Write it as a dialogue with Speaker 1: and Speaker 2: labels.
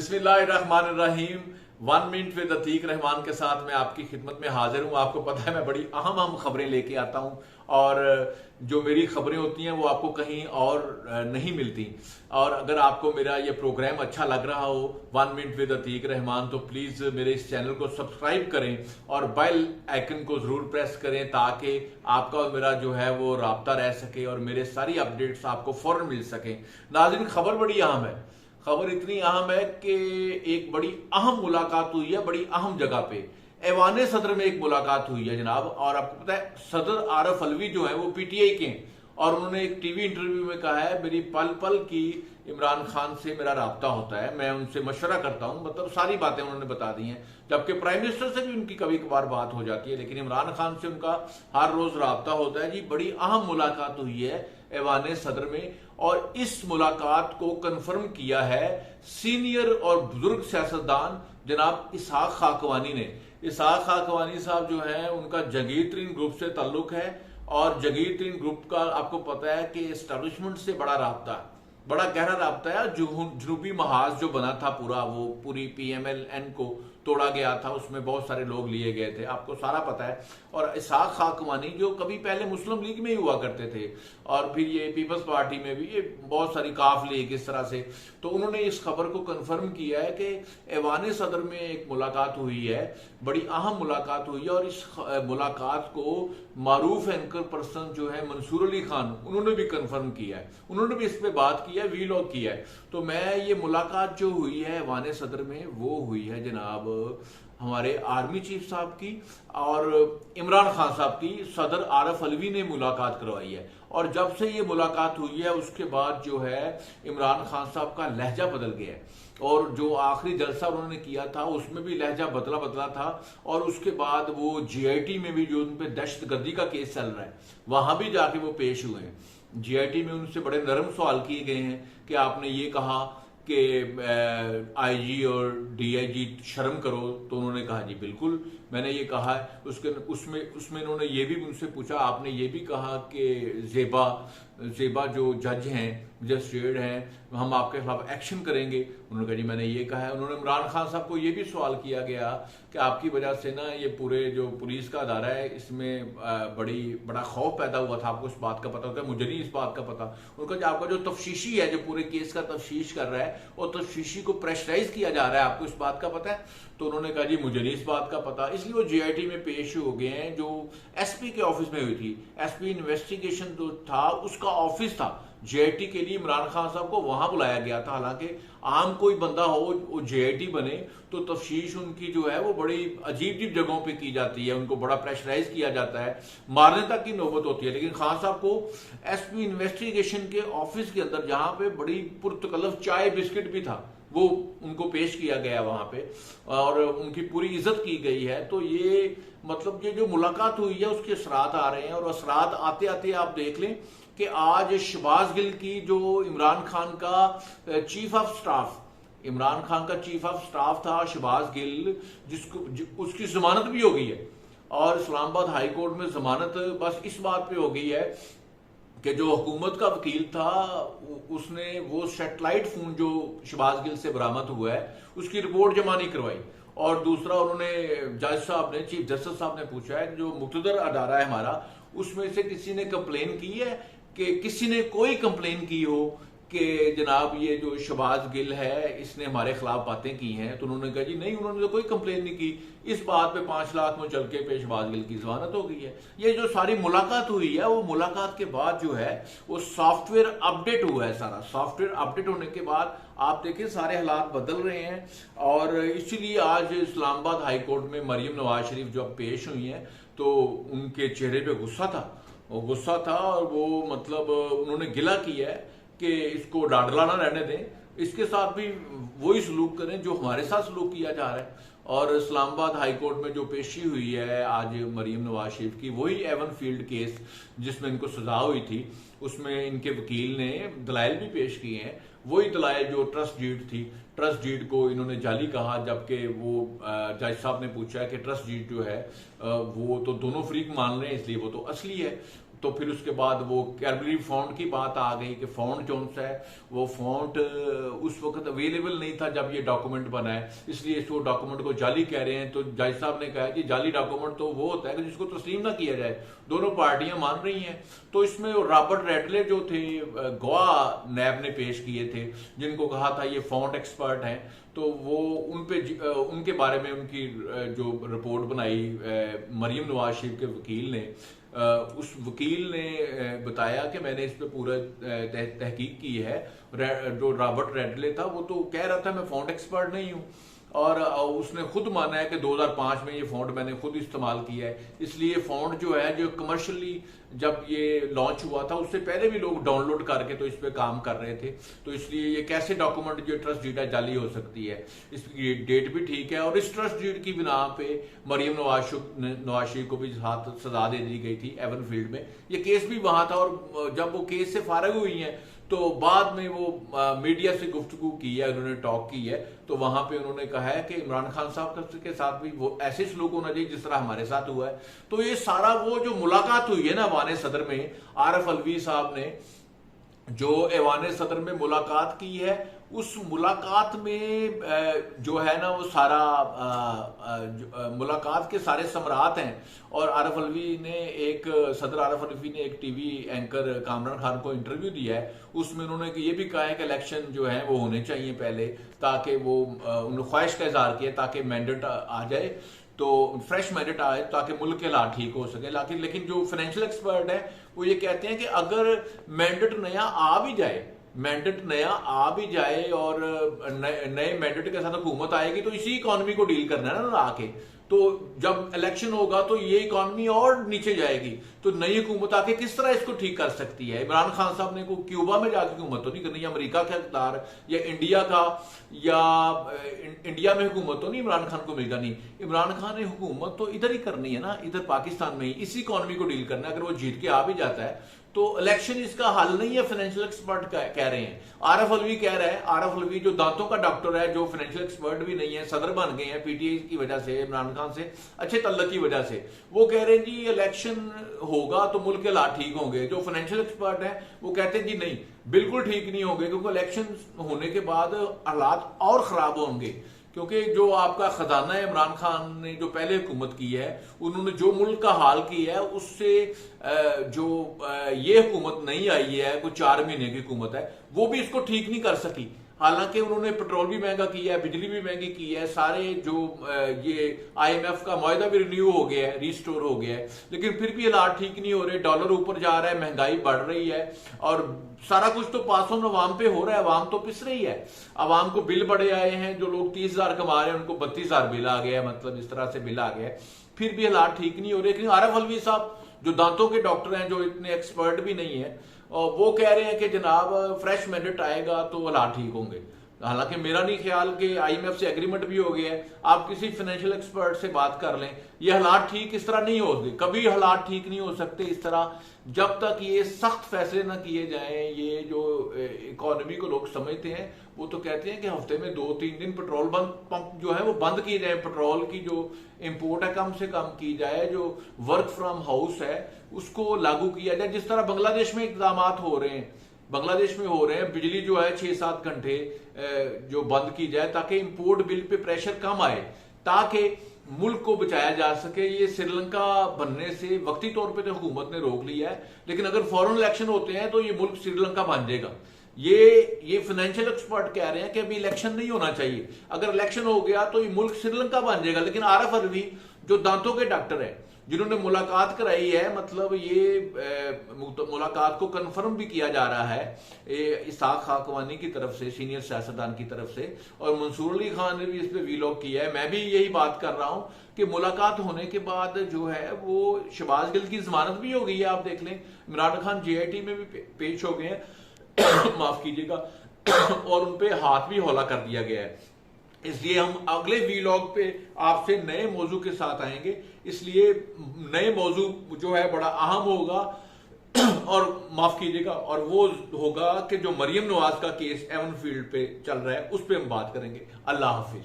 Speaker 1: बिस्मिल्लाहिर्रहमानिर्रहीम। 1 minute with Atiq Rahman के साथ मैं आपकी खिदमत में हाजिर हूँ। आपको पता है मैं बड़ी अहम खबरें लेके आता हूँ और जो मेरी खबरें होती हैं वो आपको कहीं और नहीं मिलती। और अगर आपको मेरा ये प्रोग्राम अच्छा लग रहा हो 1 मिनट विद अतीक रहमान, तो प्लीज़ मेरे इस चैनल को सब्सक्राइब करें और बेल आइकन को ज़रूर प्रेस करें ताकि आपका और मेरा जो है वो राब्ता रह सके और मेरे सारी अपडेट्स आपको फौरन मिल सकें। नाज़रीन, खबर बड़ी अहम है। खबर इतनी अहम है कि एक बड़ी अहम मुलाकात हुई है बड़ी अहम जगह पे। ऐवान सदर में एक मुलाकात हुई है जनाब। और आपको पता है सदर आरफ अलवी जो है वो पीटीआई के हैं और उन्होंने एक टीवी इंटरव्यू में कहा है मेरी पल पल की इमरान खान से मेरा राब्ता होता है, मैं उनसे मशवरा करता हूं। मतलब सारी बातें उन्होंने बता दी हैं। जबकि प्राइम मिनिस्टर से भी उनकी कभी कभार बात हो जाती है, लेकिन इमरान खान से उनका हर रोज राब्ता होता है। जी, बड़ी अहम मुलाकात हुई है ऐवान सदर में और इस मुलाकात को कंफर्म किया है सीनियर और बुजुर्ग सियासतदान जनाब इसहाक खाकवानी ने। इसहाक खाकवानी साहब जो हैं उनका जगीर तरीन ग्रुप से ताल्लुक है और जगीर तरीन ग्रुप का आपको पता है कि एस्टेब्लिशमेंट से बड़ा राब्ता, बड़ा गहरा राब्ता है। जनूबी महाज जो बना था पूरा, वो पूरी PMLN को तोड़ा गया था, उसमें बहुत सारे लोग लिए गए थे, आपको सारा पता है। और इसहाक खाकवानी जो कभी पहले मुस्लिम लीग में ही हुआ करते थे और फिर ये पीपल्स पार्टी में भी, ये बहुत सारी काफ लीग इस तरह से, तो उन्होंने इस खबर को कंफर्म किया है कि ऐवान सदर में एक मुलाकात हुई है, बड़ी अहम मुलाकात हुई है। और इस मुलाकात को मारूफ एंकर पर्सन जो है मंसूर अली खान, उन्होंने भी कंफर्म किया है, उन्होंने भी इस पे बात की है, वीलॉग किया है। तो मैं ये मुलाकात जो हुई है ऐवान सदर में वो हुई है जनाब हमारे आर्मी चीफ साहब की और इमरान खान साहब की। सदर आरफ अलवी ने मुलाकात करवाई है और जब से ये मुलाकात हुई है उसके बाद जो है इमरान खान साहब का लहजा बदल गया है और जो आखिरी जलसा उन्होंने किया था उसमें भी लहजा बदला बदला था। और उसके बाद वो GIT में भी जो उन पर दहशतगर्दी का केस चल रहा है वहां भी जाके वो पेश हुए हैं। GIT में उनसे बड़े नरम सवाल किए गए हैं कि आपने ये कहा कि IG और DIG शर्म करो, तो उन्होंने कहा जी बिल्कुल मैंने ये कहा है। उसमें उन्होंने ये भी मुझसे पूछा आपने ये भी कहा कि ज़ेबा जो जज हैं, मजिस्ट्रेट हैं, हम आपके खिलाफ एक्शन करेंगे। उन्होंने कहा जी मैंने ये कहा है। उन्होंने इमरान खान साहब को ये भी सवाल किया गया कि आपकी वजह से ना ये पूरे जो पुलिस का अदारा है इसमें बड़ा खौफ पैदा हुआ था, आपको इस बात का पता होता है, मुझे नहीं इस बात का पता। उनका आपका जो तफ्तीशी है जो पूरे केस का तफ्तीश कर रहा है और तफ्तीशी को प्रेशराइज किया जा रहा है, आपको इस बात का पता है? तो उन्होंने कहा जी मुझे नहीं इस बात का पता। इसलिए वो GIT में पेश हो गए हैं जो SP के ऑफिस में हुई थी। SP इन्वेस्टिगेशन जो था उसका ऑफिस था GIT के लिए, इमरान खान साहब को वहां बुलाया गया था। हालांकि आम कोई बंदा हो वो GIT बने तो तफ्तीश उनकी जो है वो बड़ी अजीब अजीब जगहों पे की जाती है, उनको बड़ा प्रेशराइज किया जाता है, मारने तक की नौबत होती है। लेकिन खान साहब को SP इन्वेस्टिगेशन के ऑफिस के अंदर जहां पे बड़ी पुरतकल्लफ चाय बिस्किट भी था वो उनको पेश किया गया वहां पे और उनकी पूरी इज्जत की गई है। तो ये मतलब ये जो मुलाकात हुई है उसके असरात आ रहे हैं और असरात आते आते आप देख लें कि आज शहबाज गिल की जो इमरान खान का chief of staff, Imran Khan का चीफ ऑफ स्टाफ था शहबाज गिल, उसकी जमानत भी हो गई है और इस्लामाबाद हाई कोर्ट में जमानत बस इस बात पे हो गई है कि जो हुकूमत का वकील था उसने वो सैटेलाइट फोन जो शहबाज गिल से बरामद हुआ है उसकी रिपोर्ट जमा नहीं करवाई। और दूसरा उन्होंने जज साहब ने, चीफ जस्टिस साहब ने पूछा है कि जो मुक्तदर अदारा है हमारा उसमें से किसी ने कंप्लेन की है कि किसी ने कोई कंप्लेन की हो कि जनाब ये जो शहबाज गिल है इसने हमारे खिलाफ बातें की हैं? तो उन्होंने कहा जी नहीं, उन्होंने तो कोई कंप्लेन नहीं की। इस बात पे 5 लाख में चल के पे शहबाज गिल की जमानत हो गई है। ये जो सारी मुलाकात हुई है वो मुलाकात के बाद जो है वो सॉफ्टवेयर अपडेट हुआ है। सारा सॉफ्टवेयर अपडेट होने के बाद आप देखिए सारे हालात बदल रहे हैं और इसीलिए आज इस्लामाबाद हाई कोर्ट में मरियम नवाज शरीफ जो अब पेश हुई हैं तो उनके चेहरे पे गुस्सा था और वो मतलब उन्होंने गिला किया है कि इसको डांडला ना रहने दें, इसके साथ भी वही सलूक करें जो हमारे साथ सलूक किया जा रहा है। और इस्लामाबाद हाई कोर्ट में जो पेशी हुई है आज मरियम नवाज शरीफ की, वही एवन फील्ड केस जिसमें इनको सजा हुई थी, उसमें इनके वकील ने दलाइल भी पेश किए हैं। वही दलाइल जो ट्रस्ट डीड थी, ट्रस्ट डीड को इन्होंने जाली कहा, जबकि वो जज साहब ने पूछा कि ट्रस्ट डीड जो है वो तो दोनों फरीक मान रहे हैं इसलिए वो तो असली है। तो फिर उसके बाद वो कैडबरी फॉन्ट की बात आ गई कि फॉन्ट जो है वो फॉन्ट उस वक्त अवेलेबल नहीं था जब ये डॉक्यूमेंट बना है, इसलिए इसको डॉक्यूमेंट को जाली कह रहे हैं। तो जज साहब ने कहा कि जाली डॉक्यूमेंट तो वो होता है कि जिसको तस्लीम ना किया जाए। दोनों पार्टियां मान रही हैं। तो इसमें रॉबर्ट रेडले जो थे गवाह नैब ने पेश किए थे, जिनको कहा था ये फॉन्ट एक्सपर्ट हैं, तो वो उनके बारे में उनकी जो रिपोर्ट बनाई मरियम नवाज शरीफ के वकील ने, उस वकील ने बताया कि मैंने इस पे पूरा तहकीक की है। जो रॉबर्ट रेडले था वो तो कह रहा था मैं फॉन्ट एक्सपर्ट नहीं हूं, और उसने खुद माना है कि 2005 में ये फॉन्ट मैंने खुद इस्तेमाल किया है। इसलिए फॉन्ट जो है जो कमर्शियली जब ये लॉन्च हुआ था उससे पहले भी लोग डाउनलोड करके तो इस पे काम कर रहे थे। तो इसलिए ये कैसे डॉक्यूमेंट जो ट्रस्ट डीड है जाली हो सकती है, इसकी डेट भी ठीक है। और इस ट्रस्ट डीड की बिना पे मरियम नवाज शरीफ को भी साथ सजा दे दी गई थी एवनफील्ड में। ये केस भी वहां था, और जब वो केस से फारग हुई हैं तो बाद में वो मीडिया से गुफ्तगू की है, उन्होंने टॉक की है, तो वहां पे उन्होंने कहा है कि इमरान खान साहब के साथ भी वो ऐसे सलूक होना चाहिए जिस तरह हमारे साथ हुआ है। तो ये सारा वो जो मुलाकात हुई है ना ऐवान सदर में, आरिफ अलवी साहब ने जो ऐवान सदर में मुलाकात की है, उस मुलाकात में जो है ना वो सारा मुलाकात के सारे समरात हैं। और आरिफ अलवी ने सदर आरिफ अलवी ने एक टीवी एंकर कामरान खान को इंटरव्यू दिया है, उसमें उन्होंने ये भी कहा है कि इलेक्शन जो है वो होने चाहिए पहले, ताकि वो उन्होंने ख्वाहिश का इजहार किया ताकि मैंडेट आ जाए, तो फ्रेश मैंडेट आए ताकि मुल्क के हालात ठीक हो सके। लेकिन जो फाइनेंशियल एक्सपर्ट है वो ये कहते हैं कि अगर मैंडेट नया आ भी जाए और नए मैंडेट के साथ हुकूमत आएगी तो इसी इकोनॉमी को डील करना है ना आके। तो जब इलेक्शन होगा तो ये इकोनॉमी और नीचे जाएगी, तो नई हुकूमत आके किस तरह इसको ठीक कर सकती है। इमरान खान साहब ने को क्यूबा में जाके हुकूमत तो नहीं करनी, या अमेरिका का इख्तियार या इंडिया का, या इंडिया में हुकूमत तो नहीं इमरान खान को मिल जानी। इमरान खान ने हुकूमत तो इधर ही करनी है ना, इधर पाकिस्तान में ही इसी इकोनॉमी को डील करना है। अगर वो जीत के आ भी जाता है तो इलेक्शन इसका हल नहीं है, फाइनेंशियल एक्सपर्ट कह रहे हैं। आरिफ अलवी कह रहा है, आरिफ अलवी जो दांतों का डॉक्टर है, जो फाइनेंशियल एक्सपर्ट भी नहीं है, सदर बन गए हैं पीटीआई की वजह से, इमरान खान से अच्छे तल्लक की वजह से, वो कह रहे हैं जी इलेक्शन होगा तो मुल्क के हालात ठीक होंगे। जो फाइनेंशियल एक्सपर्ट है वो कहते हैं जी नहीं, बिल्कुल ठीक नहीं होंगे, क्योंकि इलेक्शन होने के बाद हालात और खराब होंगे। क्योंकि जो आपका खजाना है, इमरान खान ने जो पहले हुकूमत की है, उन्होंने जो मुल्क का हाल किया है उससे जो ये हुकूमत नहीं आई है, कोई 4 महीने की हुकूमत है, वो भी इसको ठीक नहीं कर सकी। हालांकि उन्होंने पेट्रोल भी महंगा किया है, बिजली भी महंगी की है, सारे जो ये IMF का मुआहदा भी रिन्यू हो गया है, रिस्टोर हो गया है, लेकिन फिर भी हालात ठीक नहीं हो रहे। डॉलर ऊपर जा रहा है, महंगाई बढ़ रही है, और सारा कुछ तो पास ऑन अवाम पे हो रहा है, अवाम तो पिस रही है। अवाम को बिल बड़े आए हैं, जो लोग 30,000 कमा रहे हैं उनको 32,000 बिल आ गया है, मतलब इस तरह से बिल आ गया है, फिर भी हालात ठीक नहीं हो रहे। लेकिन आरिफ अलवी साहब जो दांतों के डॉक्टर हैं, जो इतने एक्सपर्ट भी नहीं है, और वो कह रहे हैं कि जनाब फ्रेश मैंडेट आएगा तो हालात ठीक होंगे। हालांकि मेरा नहीं ख्याल कि IMF से एग्रीमेंट भी हो गया है, आप किसी फाइनेंशियल एक्सपर्ट से बात कर लें, ये हालात ठीक इस तरह नहीं होते, कभी हालात ठीक नहीं हो सकते इस तरह, जब तक ये सख्त फैसले ना किए जाएं। ये जो इकोनॉमी को लोग समझते हैं वो तो कहते हैं कि हफ्ते में 2-3 दिन पेट्रोल पंप जो है वो बंद किए जाए, पेट्रोल की जो इंपोर्ट है कम से कम की जाए, जो वर्क फ्रॉम हाउस है उसको लागू किया जाए, जिस तरह बांग्लादेश में इकदाम हो रहे हैं, बांग्लादेश में हो रहे हैं। बिजली जो है 6-7 घंटे जो बंद की जाए ताकि इंपोर्ट बिल पे प्रेशर कम आए, ताकि मुल्क को बचाया जा सके। ये श्रीलंका बनने से वक्ती तौर पे तो हुकूमत ने रोक लिया है, लेकिन अगर फॉरेन इलेक्शन होते हैं तो ये मुल्क श्रीलंका बन जाएगा। ये फाइनेंशियल एक्सपर्ट कह रहे हैं कि अभी इलेक्शन नहीं होना चाहिए, अगर इलेक्शन हो गया तो ये मुल्क श्रीलंका बन जाएगा। लेकिन आरिफ अलवी जो दांतों के डॉक्टर है, जिन्होंने मुलाकात कराई है, मतलब ये मुलाकात को कंफर्म भी किया जा रहा है इसाक खाकवानी की तरफ से, सीनियर सियासतदान की तरफ से, और मंसूर अली खान ने भी इस पे वीलॉग किया है। मैं भी यही बात कर रहा हूं कि मुलाकात होने के बाद जो है वो शहबाज गिल की जमानत भी हो गई है, आप देख लें, इमरान खान JIT में भी पेश हो गए हैं माफ कीजिएगा, और उनपे हाथ भी हौला कर दिया गया है। इसलिए हम अगले वीलॉग पे आपसे नए मौजू के साथ आएंगे, इसलिए नए मौजू जो है बड़ा अहम होगा, और माफ कीजिएगा, और वो होगा कि जो मरियम नवाज का केस एवनफील्ड पे चल रहा है उस पर हम बात करेंगे। अल्लाह हाफिज।